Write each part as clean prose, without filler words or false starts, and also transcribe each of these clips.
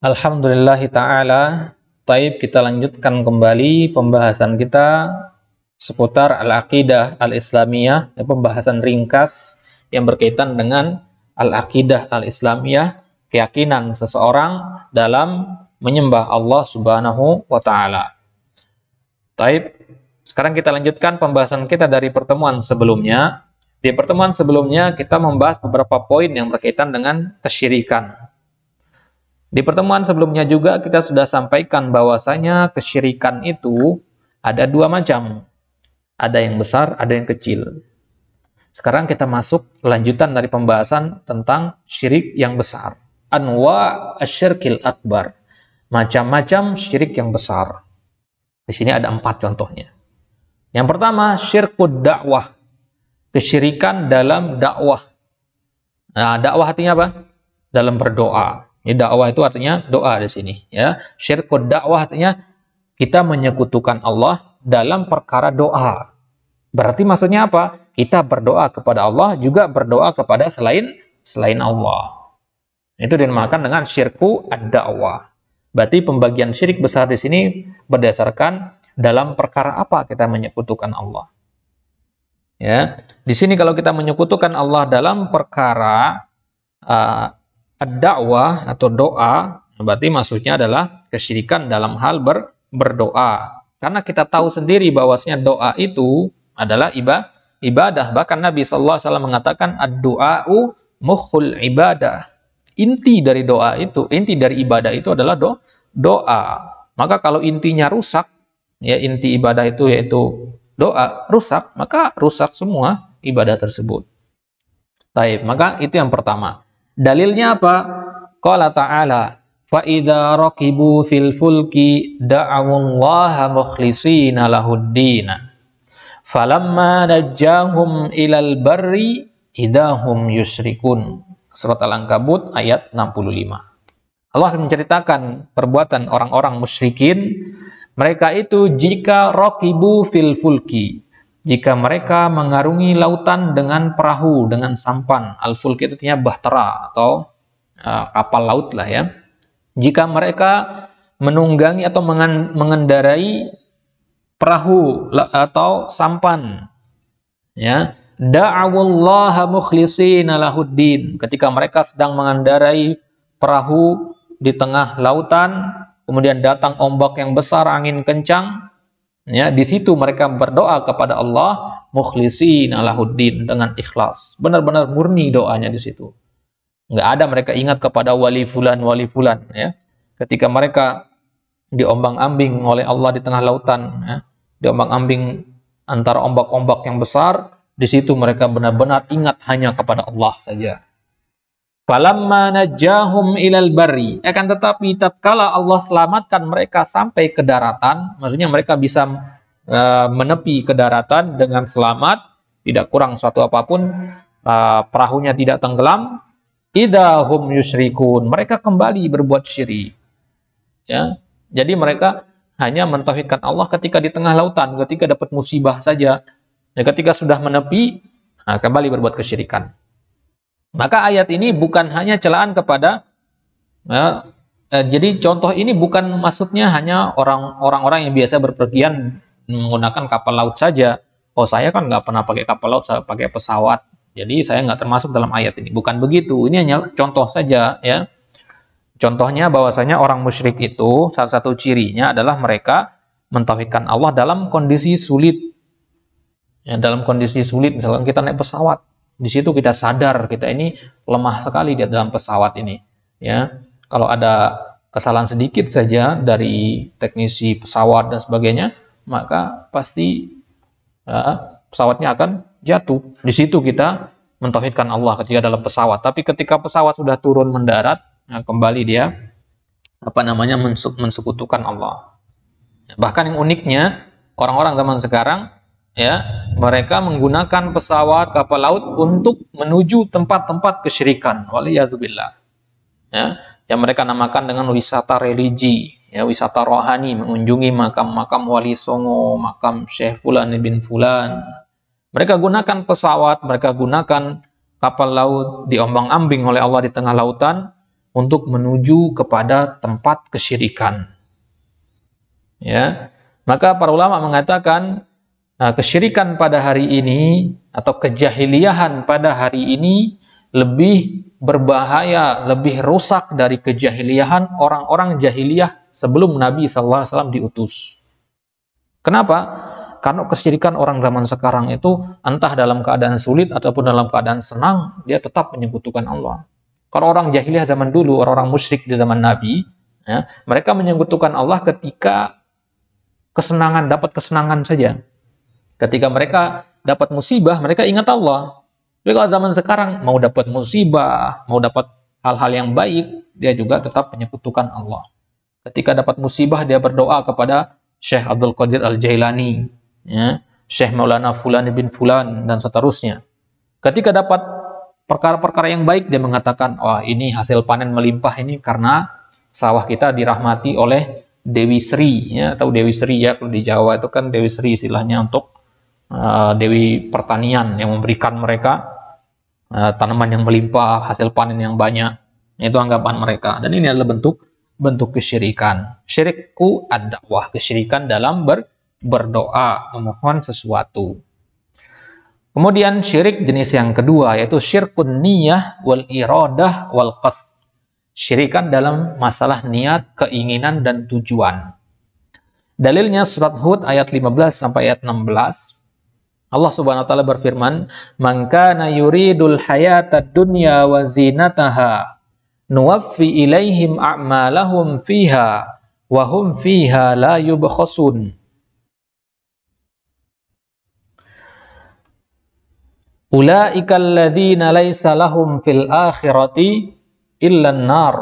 Alhamdulillahi ta'ala. Taib, kita lanjutkan kembali pembahasan kita seputar al-aqidah al-islamiyah, pembahasan ringkas yang berkaitan dengan al-aqidah al-islamiyah, keyakinan seseorang dalam menyembah Allah Subhanahu wa ta'ala. Taib, sekarang kita lanjutkan pembahasan kita dari pertemuan sebelumnya. Di pertemuan sebelumnya kita membahas beberapa poin yang berkaitan dengan kesyirikan. Di pertemuan sebelumnya juga kita sudah sampaikan bahwasanya kesyirikan itu ada dua macam. Ada yang besar, ada yang kecil. Sekarang kita masuk lanjutan dari pembahasan tentang syirik yang besar. Anwa asyirkil akbar. Macam-macam syirik yang besar. Di sini ada 4 contohnya. Yang pertama, syirkud dakwah. Kesyirikan dalam dakwah. Nah, dakwah artinya apa? Dalam berdoa. Ini dakwah itu artinya doa di sini, ya. Syirkud dakwah artinya kita menyekutukan Allah dalam perkara doa. Berarti maksudnya apa? Kita berdoa kepada Allah, juga berdoa kepada selain Allah. Itu dinamakan dengan syirku ad-dakwah. Berarti pembagian syirik besar di sini berdasarkan dalam perkara apa kita menyekutukan Allah. Ya, di sini kalau kita menyekutukan Allah dalam perkara ad-dakwah atau doa, berarti maksudnya adalah kesyirikan dalam hal berdoa. Karena kita tahu sendiri bahwasanya doa itu adalah ibadah. Bahkan Nabi SAW mengatakan ad-du'a'u mukhul ibadah. Inti dari doa itu, inti dari ibadah itu adalah doa. Maka kalau intinya rusak, ya inti ibadah itu yaitu doa rusak, maka rusak semua ibadah tersebut. Baik, maka itu yang pertama. Dalilnya apa? Qala ta'ala, fa idza raqibu fil fulki da'awullaha mukhlishina lahud-din. Falamma najjahum ilal barri idahum yusyrikun. Surat Al-Ankabut ayat 65. Allah menceritakan perbuatan orang-orang musyrikin. Mereka itu jika raqibu fil fulki, jika mereka mengarungi lautan dengan perahu, dengan sampan. Al-fulk itu artinya bahtera atau kapal laut lah ya. Jika mereka menunggangi atau mengendarai perahu atau sampan, ya, da'awullaha mukhlishina lahuddin. Ketika mereka sedang mengendarai perahu di tengah lautan, kemudian datang ombak yang besar, angin kencang, ya, di situ mereka berdoa kepada Allah mukhlishina lahuddin, dengan ikhlas, benar-benar murni doanya di situ. Nggak ada mereka ingat kepada wali fulan ya. Ketika mereka diombang-ambing oleh Allah di tengah lautan, ya, diombang-ambing antara ombak-ombak yang besar, di situ mereka benar-benar ingat hanya kepada Allah saja. Falamma najjahum ilal barri, akan tetapi tatkala Allah selamatkan mereka sampai ke daratan, maksudnya mereka bisa menepi ke daratan dengan selamat, tidak kurang suatu apapun, perahunya tidak tenggelam, idahum yusyrikun, mereka kembali berbuat syirik. Ya, jadi mereka hanya mentauhidkan Allah ketika di tengah lautan, ketika dapat musibah saja, dan ketika sudah menepi, kembali berbuat kesyirikan. Maka ayat ini bukan hanya celaan kepada, jadi contoh ini bukan maksudnya hanya orang-orang yang biasa berpergian menggunakan kapal laut saja. Oh, saya kan nggak pernah pakai kapal laut, saya pakai pesawat, jadi saya nggak termasuk dalam ayat ini. Bukan begitu, ini hanya contoh saja ya. Contohnya bahwasanya orang musyrik itu salah satu cirinya adalah mereka mentauhidkan Allah dalam kondisi sulit. Ya, dalam kondisi sulit, misalkan kita naik pesawat, di situ kita sadar kita ini lemah sekali di dalam pesawat ini. Ya, kalau ada kesalahan sedikit saja dari teknisi pesawat dan sebagainya, maka pasti pesawatnya akan jatuh. Di situ kita mentauhidkan Allah ketika dalam pesawat. Tapi ketika pesawat sudah turun mendarat, kembali dia mensekutukan Allah. Bahkan yang uniknya, orang-orang zaman sekarang, ya, mereka menggunakan pesawat, kapal laut untuk menuju tempat-tempat kesyirikan, waliyadzubillah, ya, yang mereka namakan dengan wisata religi, ya, wisata rohani, mengunjungi makam-makam wali songo, makam Syekh Fulan bin Fulan. Mereka gunakan pesawat, mereka gunakan kapal laut, diombang-ambing oleh Allah di tengah lautan, untuk menuju kepada tempat kesyirikan. Ya, maka para ulama mengatakan kesyirikan pada hari ini atau kejahiliahan pada hari ini lebih berbahaya, lebih rusak dari kejahiliahan orang-orang jahiliyah sebelum Nabi SAW diutus. Kenapa? Karena kesyirikan orang zaman sekarang itu entah dalam keadaan sulit ataupun dalam keadaan senang, dia tetap menyekutukan Allah. Kalau orang jahiliyah zaman dulu, orang-orang musyrik di zaman Nabi, ya, mereka menyekutukan Allah ketika kesenangan, dapat kesenangan saja. Ketika mereka dapat musibah, mereka ingat Allah. Tapi kalau zaman sekarang, mau dapat musibah, mau dapat hal-hal yang baik, dia juga tetap menyekutukan Allah. Ketika dapat musibah, dia berdoa kepada Syekh Abdul Qadir Al-Jailani, ya, Syekh Maulana Fulan bin Fulan, dan seterusnya. Ketika dapat perkara-perkara yang baik, dia mengatakan, wah ini hasil panen melimpah ini karena sawah kita dirahmati oleh Dewi Sri, ya, atau Dewi Sri ya, kalau di Jawa itu kan Dewi Sri istilahnya untuk Dewi pertanian yang memberikan mereka tanaman yang melimpah, hasil panen yang banyak. Itu anggapan mereka. Dan ini adalah bentuk kesyirikan. Syirku ad-dakwah, kesyirikan dalam berdoa, memohon sesuatu. Kemudian syirik jenis yang kedua, yaitu syirkun niyah wal iradah wal qasd. Syirikan dalam masalah niat, keinginan, dan tujuan. Dalilnya surat Hud ayat 15 sampai ayat 16. Allah Subhanahu wa taala berfirman, "Man kana yuridul hayatad dunya wa zinataha, nuwaffi ilaihim a'malahum fiha wa hum fiha la yubkhasun." Ulaikal ladzina laisa lahum fil akhirati illa an-nar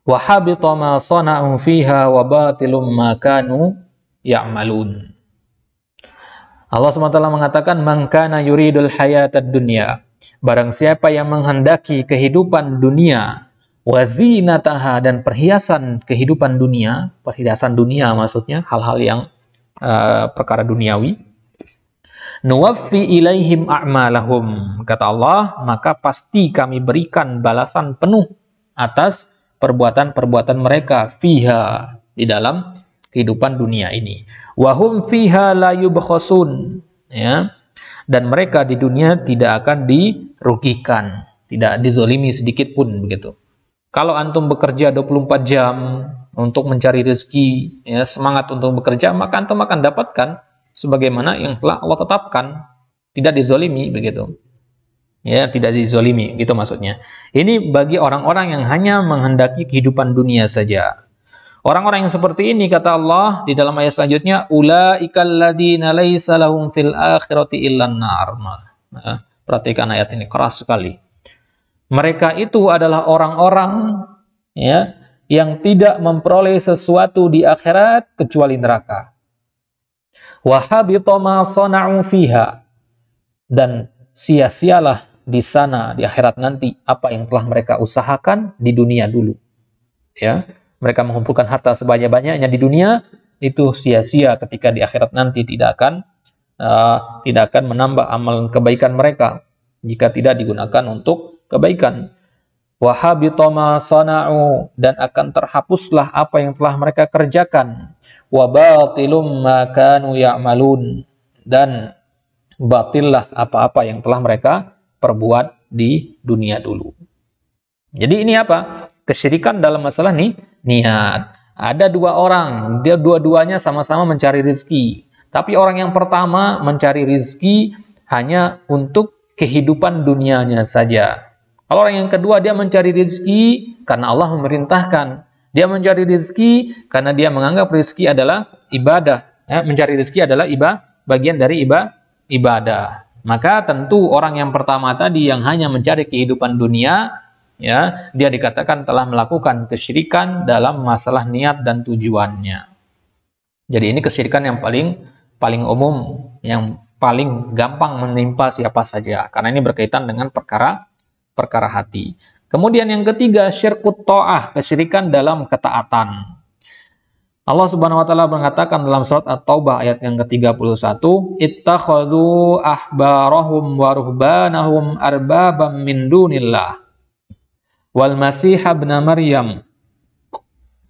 wa habita ma sana'u fiha wa batilum ma kanu ya'malun. Allah SWT mengatakan, man kana yuridul hayatad dunya, barang siapa yang menghendaki kehidupan dunia, wa zinataha, dan perhiasan kehidupan dunia, perhiasan dunia maksudnya hal-hal yang perkara duniawi, nuwaffi ilaihim a'malahum, kata Allah, maka pasti kami berikan balasan penuh atas perbuatan-perbuatan mereka fiha, di dalam kehidupan dunia ini. Wahum fiha la yubkhasun, ya, dan mereka di dunia tidak akan dirugikan, tidak dizolimi sedikit pun, begitu. Kalau antum bekerja 24 jam untuk mencari rezeki, ya, semangat untuk bekerja, maka antum akan dapatkan sebagaimana yang telah Allah tetapkan, tidak dizolimi, begitu. Ya, tidak dizolimi, gitu maksudnya. Ini bagi orang-orang yang hanya menghendaki kehidupan dunia saja. Orang-orang yang seperti ini, kata Allah di dalam ayat selanjutnya, ulaikal ladzina laisa lahum fil akhirati illan nar. Nah, perhatikan ayat ini, keras sekali. Mereka itu adalah orang-orang, ya, yang tidak memperoleh sesuatu di akhirat kecuali neraka. Wa habita ma sana'u fiha, dan sia-sialah di sana di akhirat nanti apa yang telah mereka usahakan di dunia dulu. Ya. Mereka mengumpulkan harta sebanyak-banyaknya di dunia, itu sia-sia ketika di akhirat nanti tidak akan menambah amal kebaikan mereka jika tidak digunakan untuk kebaikan. Wa habita ma sana'u, dan akan terhapuslah apa yang telah mereka kerjakan. Wa batilum ma kanu ya'malun, dan batillah apa-apa yang telah mereka perbuat di dunia dulu. Jadi ini apa? Kesyirikan dalam masalah niat. Ada dua orang, dia dua-duanya sama-sama mencari rezeki. Tapi orang yang pertama mencari rezeki hanya untuk kehidupan dunianya saja. Kalau orang yang kedua, dia mencari rezeki karena Allah memerintahkan. Dia mencari rezeki karena dia menganggap rezeki adalah ibadah. Ya, mencari rezeki adalah bagian dari ibadah. Maka tentu orang yang pertama tadi yang hanya mencari kehidupan dunia, ya, dia dikatakan telah melakukan kesyirikan dalam masalah niat dan tujuannya. Jadi ini kesyirikan yang paling umum, yang paling gampang menimpa siapa saja, karena ini berkaitan dengan perkara hati. Kemudian yang ketiga, syirkut ta'ah, kesyirikan dalam ketaatan. Allah Subhanahu wa taala mengatakan dalam surat At-Taubah ayat yang ke-31, ittakhadhu ahbarahum wa ruhbanahum arbabam min dunillah. wal Masih ibn Maryam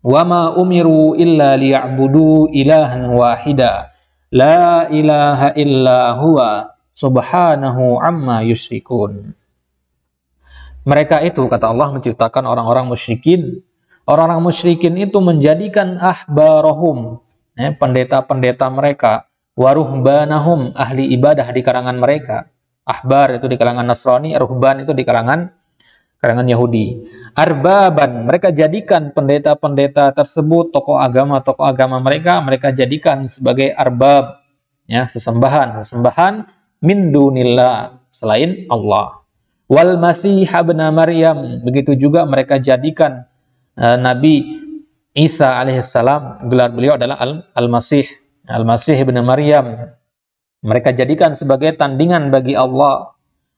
wa ma umiru illa liya'budu ilahan wahida la ilaha illa huwa subhanahu amma yusyrikun. Mereka itu, kata Allah, menciptakan orang-orang musyrikin. Orang-orang musyrikin itu menjadikan ahbarahum, pendeta-pendeta mereka, waruhbanahum, ahli ibadah di kalangan mereka. Ahbar itu di kalangan Nasrani, ruhban itu di kalangan Yahudi. Arbaban, mereka jadikan pendeta-pendeta tersebut, tokoh agama mereka jadikan sebagai arbab, sesembahan min dunillah, selain Allah. Wal Masih ibn Maryam, begitu juga mereka jadikan Nabi Isa alaihissalam, gelar beliau adalah Al-Masih ibn Maryam, mereka jadikan sebagai tandingan bagi Allah.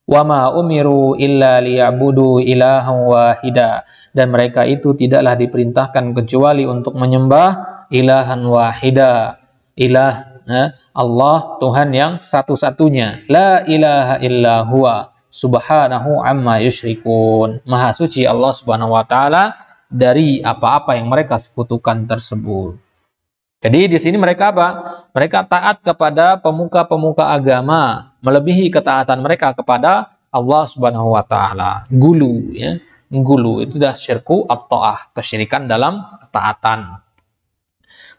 Wa ma umiru illa liya'budu ilahan wahida, dan mereka itu tidaklah diperintahkan kecuali untuk menyembah ilahan wahida, Allah, Tuhan yang satu-satunya, la ilaha illa huwa subhanahu amma yusyrikun, maha suci Allah subhanahu wa ta'ala dari apa-apa yang mereka sekutukan tersebut. Jadi di sini mereka apa? Mereka taat kepada pemuka-pemuka agama, melebihi ketaatan mereka kepada Allah subhanahu wa ta'ala. Gulu, gulu itu dah syirku at-ta'ah, kesyirikan dalam ketaatan.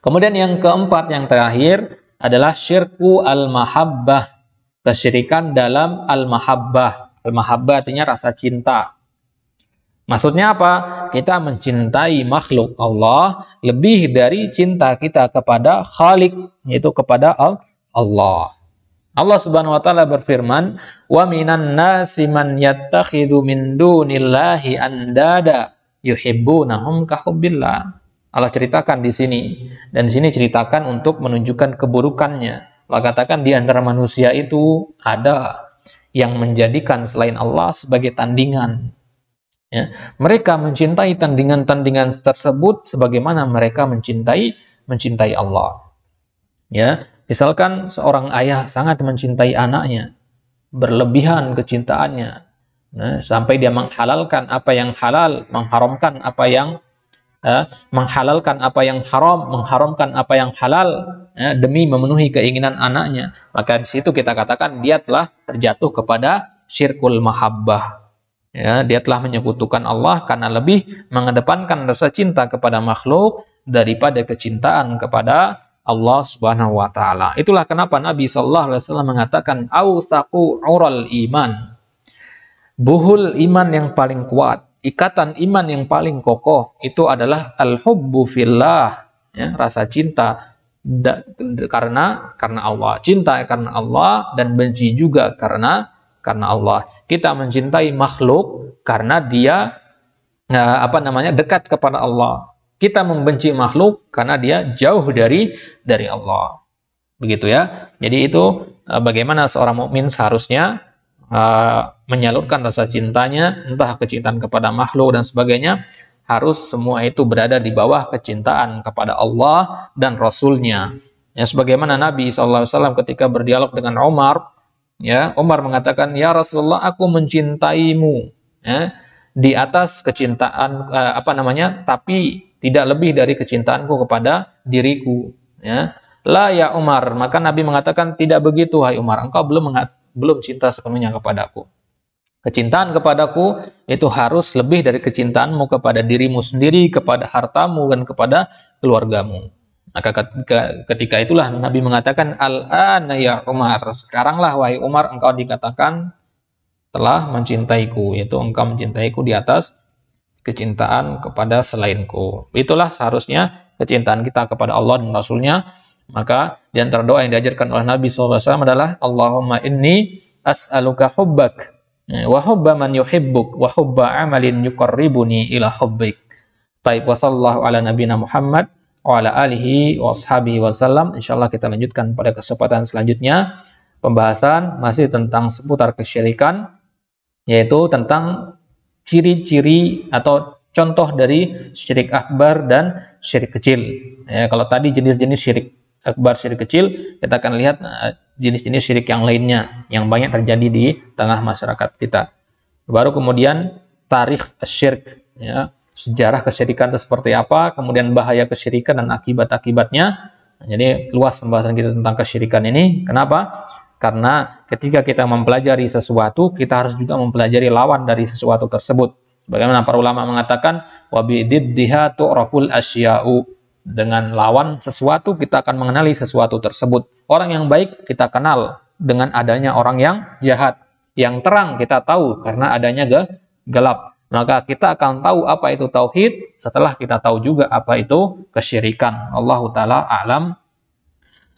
Kemudian yang keempat, yang terakhir adalah syirku al-mahabbah, kesyirikan dalam al-mahabbah. Al-mahabbah artinya rasa cinta. Maksudnya apa? Kita mencintai makhluk Allah lebih dari cinta kita kepada Khalik, yaitu kepada Allah. Allah Subhanahu wa taala berfirman, "Wa minan nasi man yattakhidhu min dunillahi andada yuhibbunahum ka hubbillah." Allah ceritakan di sini, dan di sini ceritakan untuk menunjukkan keburukannya. Allah katakan di antara manusia itu ada yang menjadikan selain Allah sebagai tandingan. Mereka mencintai tandingan-tandingan tersebut sebagaimana mereka mencintai Allah. Misalkan seorang ayah sangat mencintai anaknya, berlebihan kecintaannya, sampai dia menghalalkan apa yang halal, mengharamkan apa yang haram, mengharamkan apa yang halal, demi memenuhi keinginan anaknya. Maka di situ kita katakan dia telah terjatuh kepada syirkul mahabbah. Dia telah menyekutukan Allah karena lebih mengedepankan rasa cinta kepada makhluk daripada kecintaan kepada Allah Subhanahu wa taala. Itulah kenapa Nabi sallallahu alaihi wasallam mengatakan ausaqu ural iman. Buhul iman yang paling kuat, ikatan iman yang paling kokoh itu adalah al-hubbu fillah, rasa cinta karena Allah, cinta karena Allah, dan benci juga karena Allah. Kita mencintai makhluk karena dia dekat kepada Allah. Kita membenci makhluk karena dia jauh dari Allah. Begitu ya. Jadi itu bagaimana seorang mukmin seharusnya menyalurkan rasa cintanya, entah kecintaan kepada makhluk dan sebagainya, harus semua itu berada di bawah kecintaan kepada Allah dan Rasulnya. Sebagaimana Nabi SAW ketika berdialog dengan Umar, Umar mengatakan, "Ya Rasulullah, aku mencintaimu di atas kecintaan tapi tidak lebih dari kecintaanku kepada diriku." La ya Umar, maka Nabi mengatakan, "Tidak begitu hai Umar, engkau belum cinta sepenuhnya kepadaku. Kecintaan kepadaku itu harus lebih dari kecintaanmu kepada dirimu sendiri, kepada hartamu, dan kepada keluargamu." Maka ketika itulah Nabi mengatakan, "Al-ana ya Umar, sekaranglah wahai Umar, engkau dikatakan telah mencintaiku," yaitu engkau mencintaiku di atas kecintaan kepada selainku. Itulah seharusnya kecintaan kita kepada Allah dan Rasulnya. Maka di antara doa yang diajarkan oleh Nabi SAW adalah, "Allahumma inni as'aluka hubbak wa hubba man yuhibbuk wa hubba amalin yuqarribuni ila hubbik." Baik, wa sallallahu ala nabiyina Muhammad wa ala alihi wa ashabihi wa sallam. Insyaallah kita lanjutkan pada kesempatan selanjutnya. Pembahasan masih tentang seputar kesyirikan, yaitu tentang ciri-ciri atau contoh dari syirik akbar dan syirik kecil. Kalau tadi jenis-jenis syirik akbar, syirik kecil, kita akan lihat jenis-jenis syirik yang lainnya yang banyak terjadi di tengah masyarakat kita. Baru kemudian tarikh syirk, ya, sejarah kesyirikan itu seperti apa, kemudian bahaya kesyirikan dan akibat-akibatnya. Jadi luas pembahasan kita tentang kesyirikan ini. Kenapa? Karena ketika kita mempelajari sesuatu, kita harus juga mempelajari lawan dari sesuatu tersebut. Bagaimana para ulama mengatakan, wa bididdiha tu'raful asya'u. Dengan lawan sesuatu kita akan mengenali sesuatu tersebut. Orang yang baik kita kenal dengan adanya orang yang jahat. Yang terang kita tahu karena adanya gelap. Maka kita akan tahu apa itu tauhid setelah kita tahu juga apa itu kesyirikan. Allahu taala a'lam.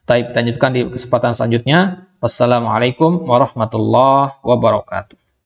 Baik, kita lanjutkan di kesempatan selanjutnya. Wassalamualaikum warahmatullahi wabarakatuh.